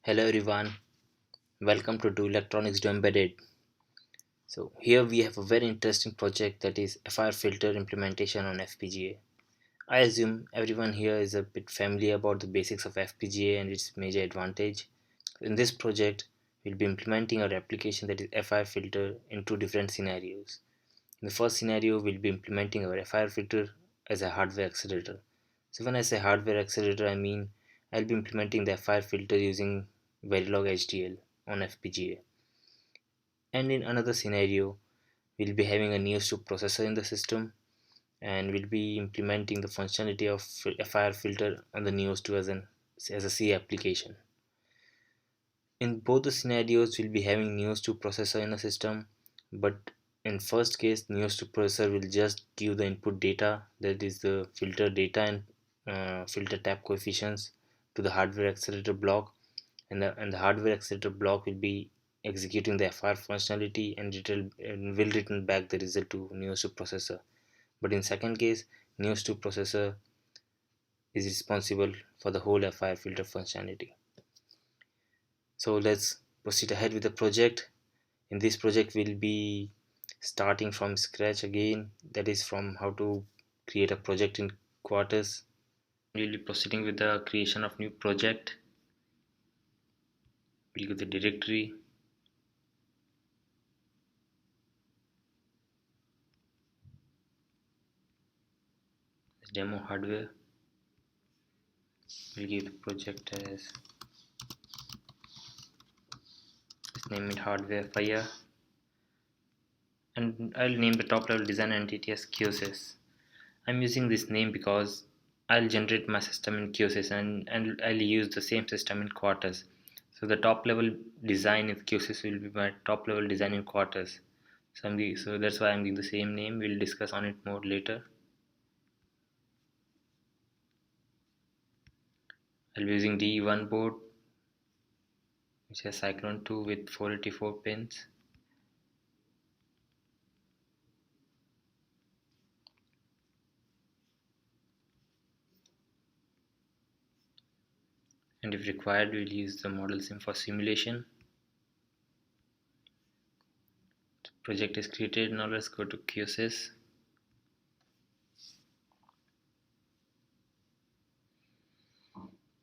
Hello everyone, welcome to doElectronics-doEmbedded. So here we have a very interesting project that is FIR filter implementation on FPGA. I assume everyone here is a bit familiar about the basics of FPGA and its major advantage. In this project, we'll be implementing our application that is FIR filter in two different scenarios. In the first scenario, we'll be implementing our FIR filter as a hardware accelerator. So when I say hardware accelerator, I mean I'll be implementing the FIR filter using Verilog HDL on FPGA. And in another scenario, we'll be having a Nios II processor in the system and we'll be implementing the functionality of FIR filter on the Nios II as a C application. In both the scenarios, we'll be having Nios II processor in the system, but in first case, Nios II processor will just give the input data, that is the filter data and filter tap coefficients to the hardware accelerator block, and the hardware accelerator block will be executing the FIR functionality and will return back the result to Nios II processor. But in second case, Nios II processor is responsible for the whole FIR filter functionality. So let's proceed ahead with the project. In this project, we'll be starting from scratch again, that is from how to create a project in Quartus. We'll be proceeding with the creation of new project. We'll go to the directory. This demo hardware. We'll give the project as, let's name it hardware FIR, and I'll name the top level design entity as Qsys. I'm using this name because I'll generate my system in Qsys and I'll use the same system in Quartus. So the top level design in Qsys will be my top level design in Quartus. So that's why I'm giving the same name. We'll discuss on it more later. I'll be using DE1 board, which has Cyclone 2 with 484 pins. And if required, we'll use the model sim for simulation. The project is created. Now let's go to Qsys.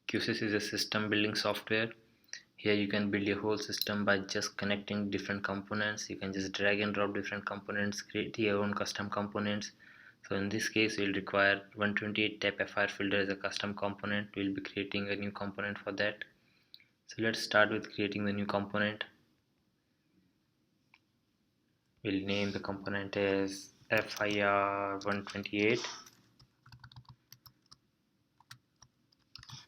Qsys is a system building software. Here you can build your whole system by just connecting different components. You can just drag and drop different components, create your own custom components. So in this case, we'll require 128 tap FIR filter as a custom component. We'll be creating a new component for that. So let's start with creating the new component. We'll name the component as FIR 128.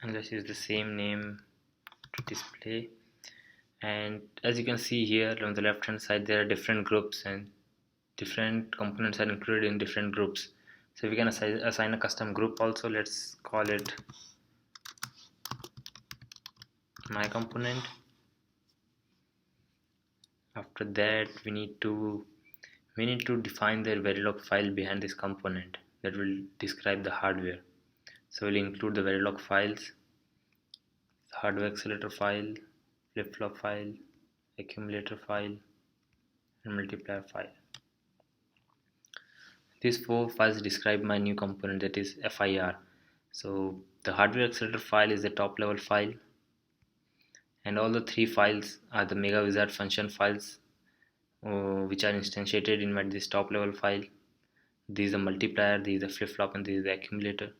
And let's use the same name to display. And as you can see here on the left hand side, there are different groups and different components are included in different groups. So we can assign a custom group also. Let's call it my component. After that, we need to define the Verilog file behind this component that will describe the hardware. So we'll include the Verilog files, the hardware accelerator file, flip-flop file, accumulator file, and multiplier file. These four files describe my new component, that is FIR. So the hardware accelerator file is the top level file, and all the three files are the Mega Wizard function files, which are instantiated in this top level file. This is the multiplier, this is the flip-flop, and this is the accumulator,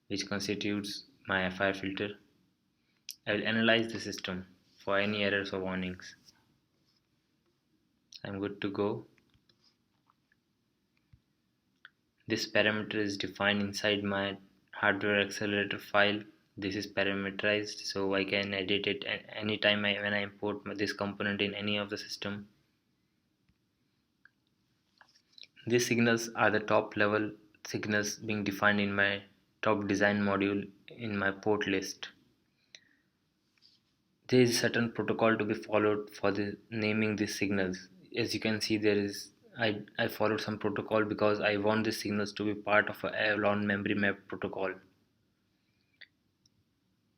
which constitutes my FIR filter. I will analyze the system for any errors or warnings. I'm good to go. This parameter is defined inside my hardware accelerator file. This is parameterized, so I can edit it anytime when I import this component in any of the system. These signals are the top level signals being defined in my top design module in my port list. There is a certain protocol to be followed for naming these signals. As you can see, I followed some protocol because I want these signals to be part of a long memory map protocol.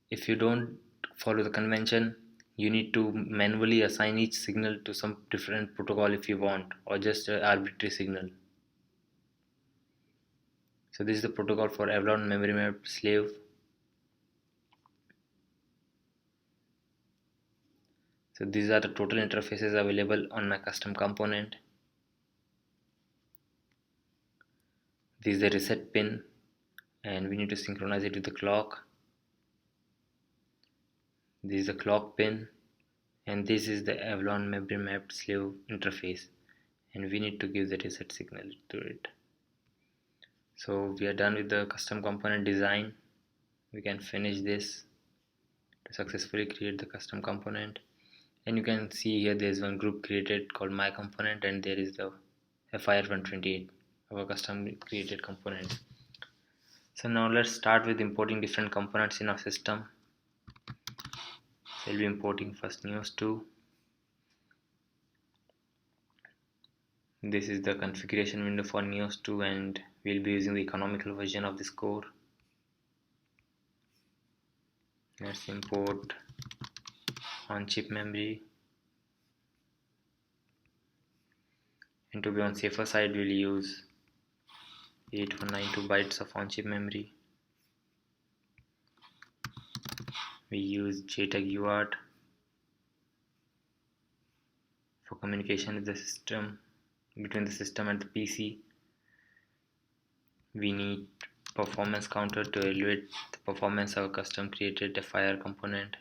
If you don't follow the convention. You need to manually assign each signal to some different protocol if you want, or just an arbitrary signal. So this is the protocol for Avalon memory mapped slave. So these are the total interfaces available on my custom component. This is the reset pin, and we need to synchronize it with the clock. This is the clock pin, and this is the Avalon memory mapped slave interface, and we need to give the reset signal to it. So we are done with the custom component design. We can finish this to successfully create the custom component, and you can see here there is one group created called my component, and there is the FIR 128, our custom created component. So now let's start with importing different components in our system. So we'll be importing first Nios II. This is the configuration window for Nios II, and we'll be using the economical version of this core. Let's import on-chip memory, and to be on safer side we'll use 8192 bytes of on-chip memory. We use JTAG UART for communication with the system, between the system and the PC. We need performance counter to evaluate the performance of a custom created FIR component.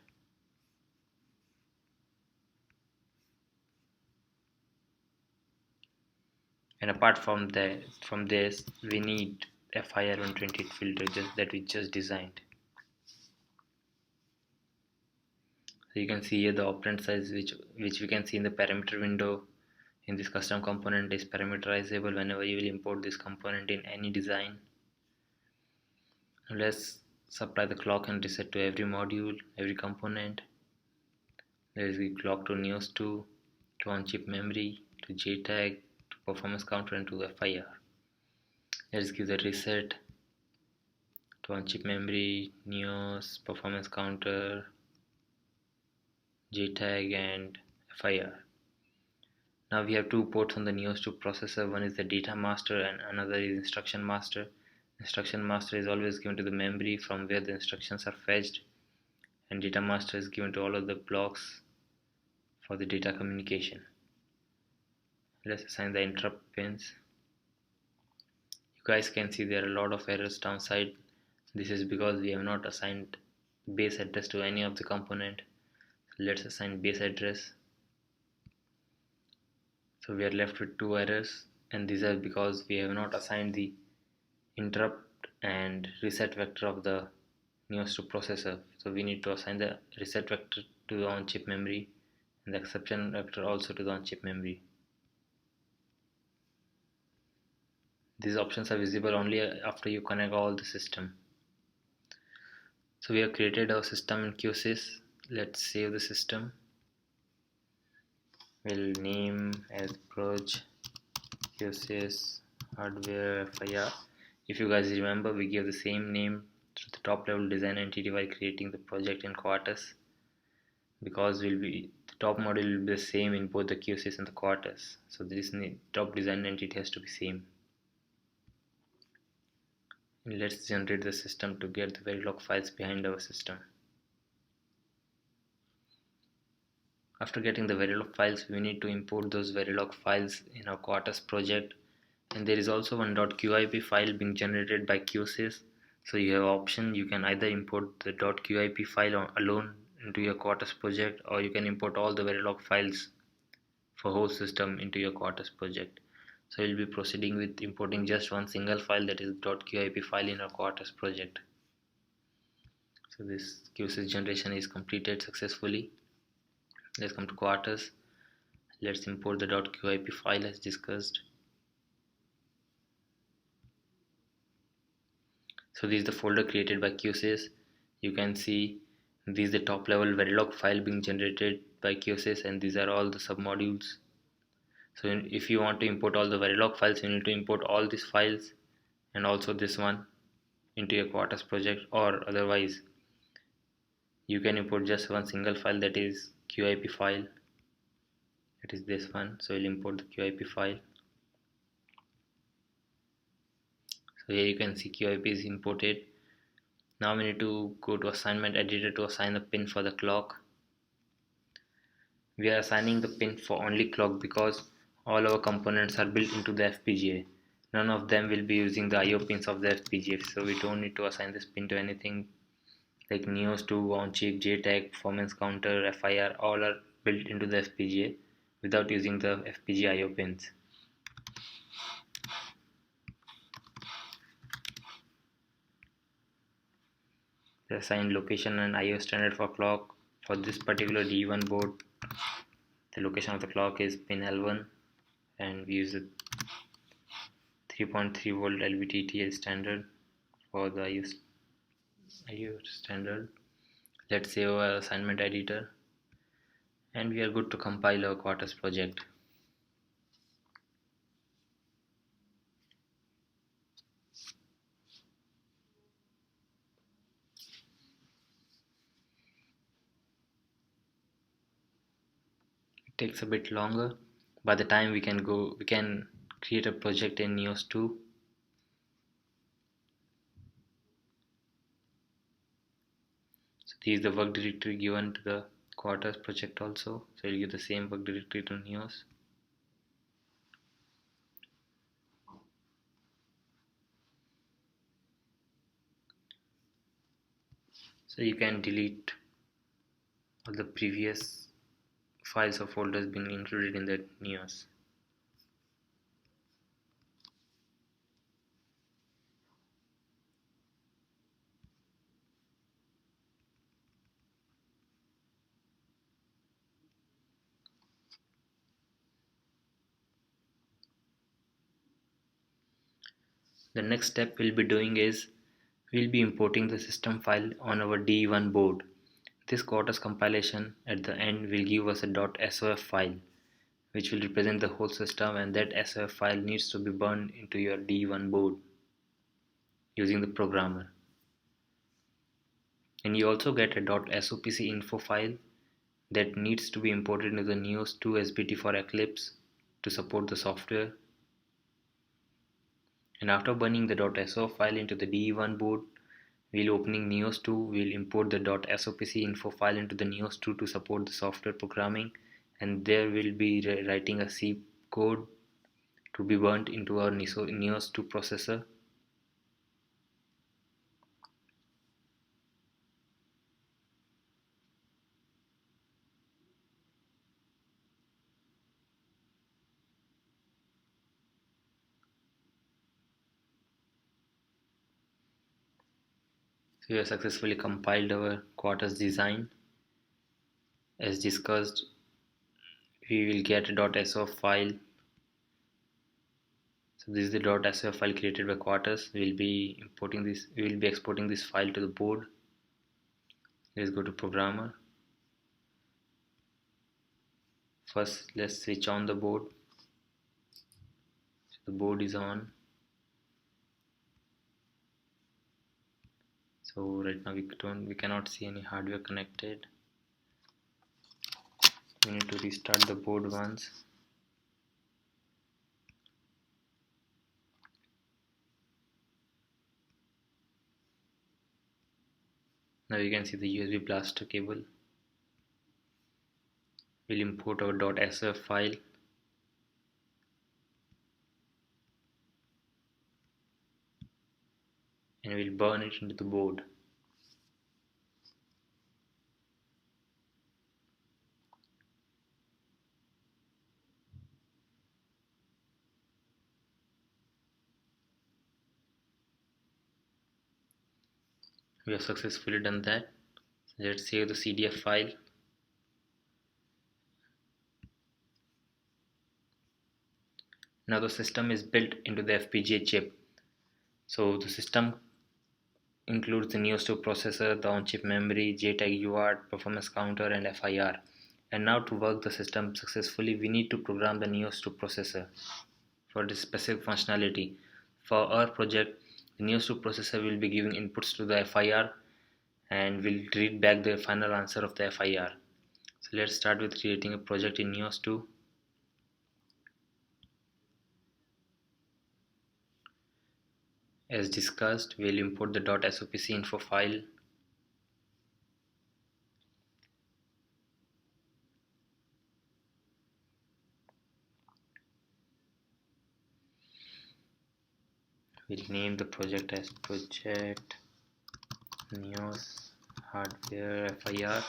And apart from this, we need FIR 128 filter that we just designed. So you can see here the operand size which we can see in the parameter window in this custom component is parameterizable whenever you will import this component in any design. Now let's supply the clock and reset to every module, every component. Let's give clock to Nios II, to on-chip memory, to JTAG, to performance counter, and to FIR. Let's give the reset to on-chip memory, Nios, performance counter, JTAG, and FIR. Now we have two ports on the Nios II processor. One is the data master and another is instruction master. Instruction master is always given to the memory from where the instructions are fetched, and data master is given to all of the blocks for the data communication. Let's assign the interrupt pins. You guys can see there are a lot of errors downside. This is because we have not assigned base address to any of the component. Let's assign base address. So we are left with two errors, and these are because we have not assigned the interrupt and reset vector of the Nios II processor. So we need to assign the reset vector to the on-chip memory and the exception vector also to the on-chip memory. These options are visible only after you connect all the system. So we have created our system in Qsys. Let's save the system. We'll name as proj Qsys hardware FIR. If you guys remember, we gave the same name to the top level design entity while creating the project in Quartus, because the top model will be the same in both the Qsys and the Quartus. So this top design entity has to be same. And let's generate the system to get the Verilog files behind our system. After getting the Verilog files, we need to import those Verilog files in our Quartus project, and there is also one .qip file being generated by Qsys. So you have option, you can either import the .qip file alone into your Quartus project, or you can import all the Verilog files for whole system into your Quartus project. So we'll be proceeding with importing just one single file, that is .qip file, in our Quartus project. So this Qsys generation is completed successfully. Let's come to Quartus. Let's import the .qip file as discussed. So this is the folder created by Qsys. You can see this is the top level Verilog file being generated by Qsys, and these are all the submodules. So if you want to import all the Verilog files, you need to import all these files and also this one into your Quartus project, or otherwise You can import just one single file, that is QIP file. It is this one, so we'll import the QIP file. So here you can see QIP is imported. Now we need to go to assignment editor to assign the pin for the clock. We are assigning the pin for only clock because all our components are built into the FPGA. None of them will be using the IO pins of the FPGA, so we don't need to assign this pin to anything like Nios II, on-chip, JTAG, performance counter, FIR, all are built into the FPGA without using the FPGA IO pins. The assigned location and IO standard for clock. For this particular DE1 board, the location of the clock is pin L1, and we use the 3.3 volt LVTTL standard for the IO standard. Let's save our assignment editor, and we are good to compile our Quartus project. It takes a bit longer. By the time we can create a project in Nios II. So this is the work directory given to the Quartus project also. So we'll give the same work directory to Nios. So you can delete all the previous files or folders being included in the Nios. The next step we'll be doing is we'll be importing the system file on our DE1 board. This Quartus compilation at the end will give us a .sof file which will represent the whole system, and that SOF file needs to be burned into your DE1 board using the programmer. And you also get a .sopc info file that needs to be imported into the Nios II SBT for Eclipse to support the software. And after burning the .sof file into the DE1 board, while opening Nios II, we'll import the .sopc info file into the Nios II to support the software programming, and there we'll be writing a C code to be burnt into our Nios II processor. So we have successfully compiled our Quartus design. As discussed, we will get a .sof file. So this is the .sof file created by Quartus. We will be exporting this file to the board. Let's go to programmer. First, let's switch on the board. So the board is on. So right now we cannot see any hardware connected. We need to restart the board once. Now you can see the USB blaster cable. We'll import our .sof file. And we'll burn it into the board. We have successfully done that. So let's save the CDF file. Now the system is built into the FPGA chip. So the system includes the Nios II processor, the on-chip memory, JTAG UART, performance counter, and FIR. And now to work the system successfully, we need to program the Nios II processor for this specific functionality. For our project, the Nios II processor will be giving inputs to the FIR, and we'll read back the final answer of the FIR. So let's start with creating a project in Nios II. As discussed, we'll import the .sopc info file. We'll name the project as project Nios Hardware FIR.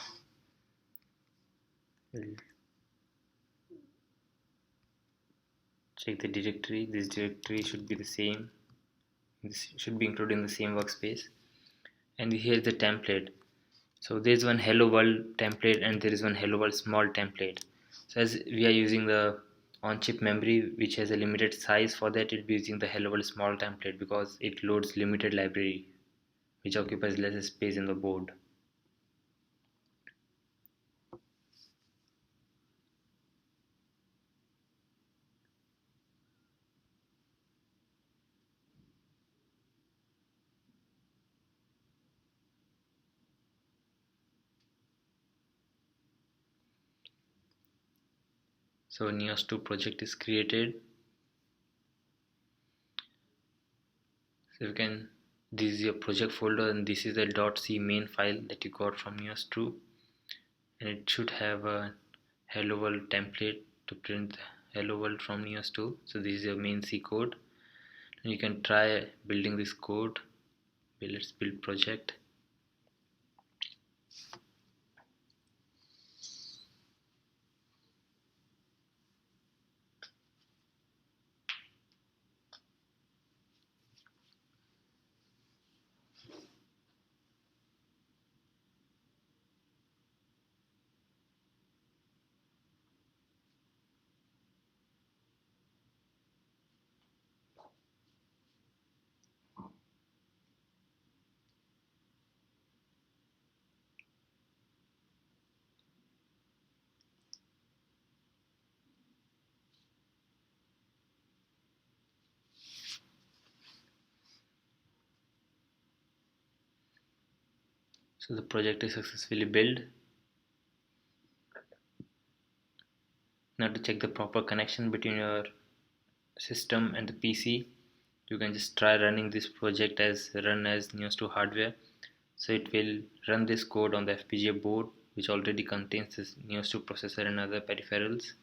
We'll check the directory. This directory should be the same. This should be included in the same workspace. And here's the template. So there's one hello world template and there is one hello world small template. So as we are using the on-chip memory which has a limited size, for that we'll be using the hello world small template because it loads limited library which occupies less space in the board. So Nios II project is created. So you can, this is your project folder and this is the .c main file that you got from Nios II, and it should have a hello world template to print the hello world from Nios II. So this is your main C code, and you can try building this code. Let's build project. So the project is successfully built. Now to check the proper connection between your system and the PC, you can just try running this project as run as Nios II hardware. So it will run this code on the FPGA board which already contains this Nios II processor and other peripherals.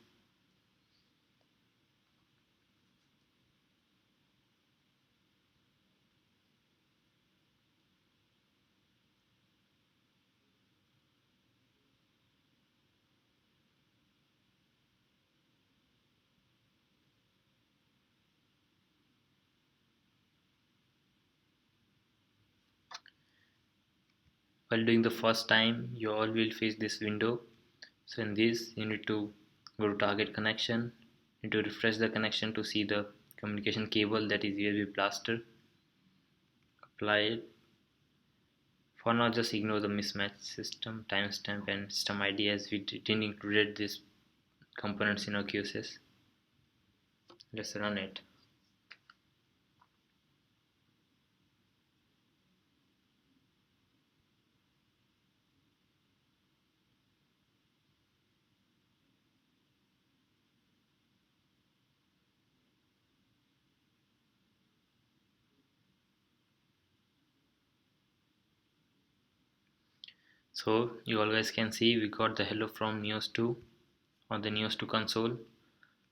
While doing the first time, you all will face this window. So in this, you need to go to target connection. You need to refresh the connection to see the communication cable, that is USB blaster. Apply it. For now, just ignore the mismatch system, timestamp and system ID as we didn't include these components in our Qsys. Let's run it. So you all guys can see we got the hello from Nios II on the Nios II console.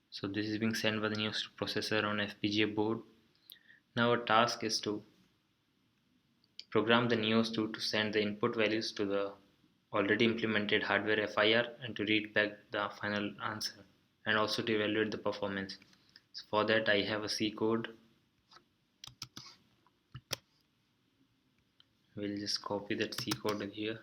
So this is being sent by the Nios II processor on FPGA board. Now our task is to program the Nios II to send the input values to the already implemented hardware FIR and to read back the final answer, and also to evaluate the performance. So for that I have a C code. We'll just copy that C code here.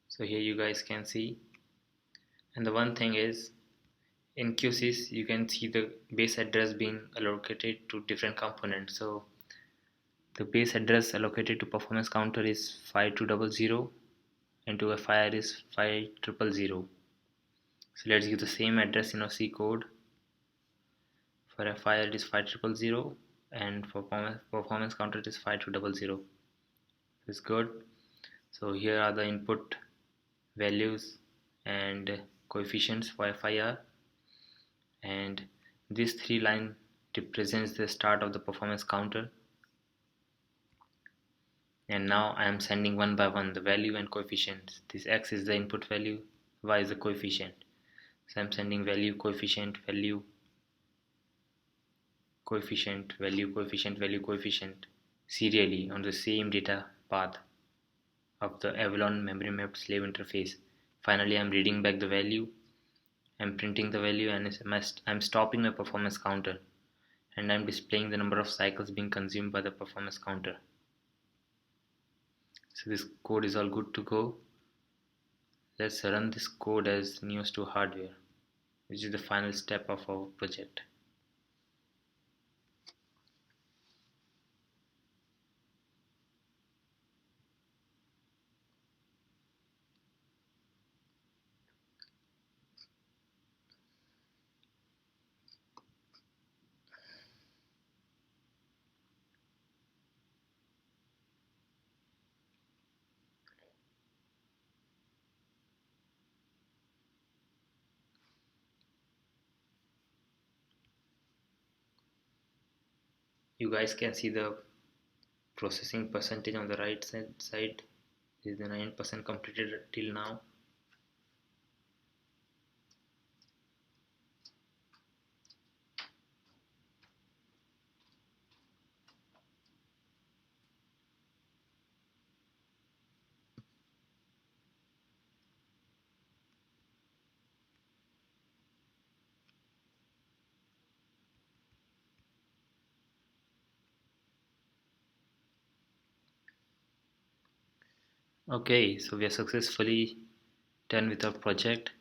So here you guys can see, and the one thing is in Qsys you can see the base address being allocated to different components. So the base address allocated to performance counter is 5200, and to FIR is 5000. So let's give the same address in our C code. For FIR it is 5000 and for performance counter it is 5200. It's good. So here are the input values and coefficients for FIR, and this three line represents the start of the performance counter. And now I am sending one by one the value and coefficients. This X is the input value, Y is the coefficient. So I am sending value, coefficient, value, coefficient, value, coefficient, value, coefficient serially on the same data path of the Avalon memory mapped slave interface. Finally, I am reading back the value, I am printing the value, and I am stopping my performance counter, and I am displaying the number of cycles being consumed by the performance counter. So this code is all good to go. Let's run this code as Nios II hardware, which is the final step of our project. You guys can see the processing percentage on the right side. This is the 9% completed till now. Okay, so we are successfully done with our project.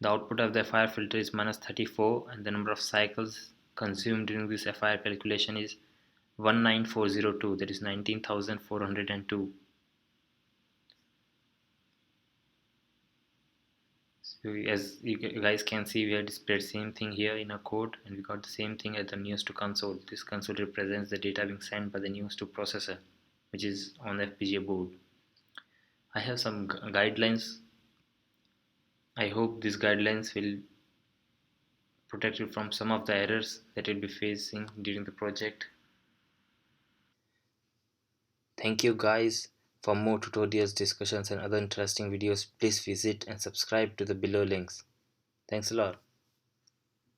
The output of the FIR filter is -34 and the number of cycles consumed during this FIR calculation is 19402, that is 19,402. So as you guys can see, we have displayed same thing here in our code, and we got the same thing at the Nios II console. This console represents the data being sent by the Nios II processor, which is on the FPGA board. I have some guidelines. I hope these guidelines will protect you from some of the errors that you'll be facing during the project. Thank you guys. For more tutorials, discussions and other interesting videos, please visit and subscribe to the below links. Thanks a lot.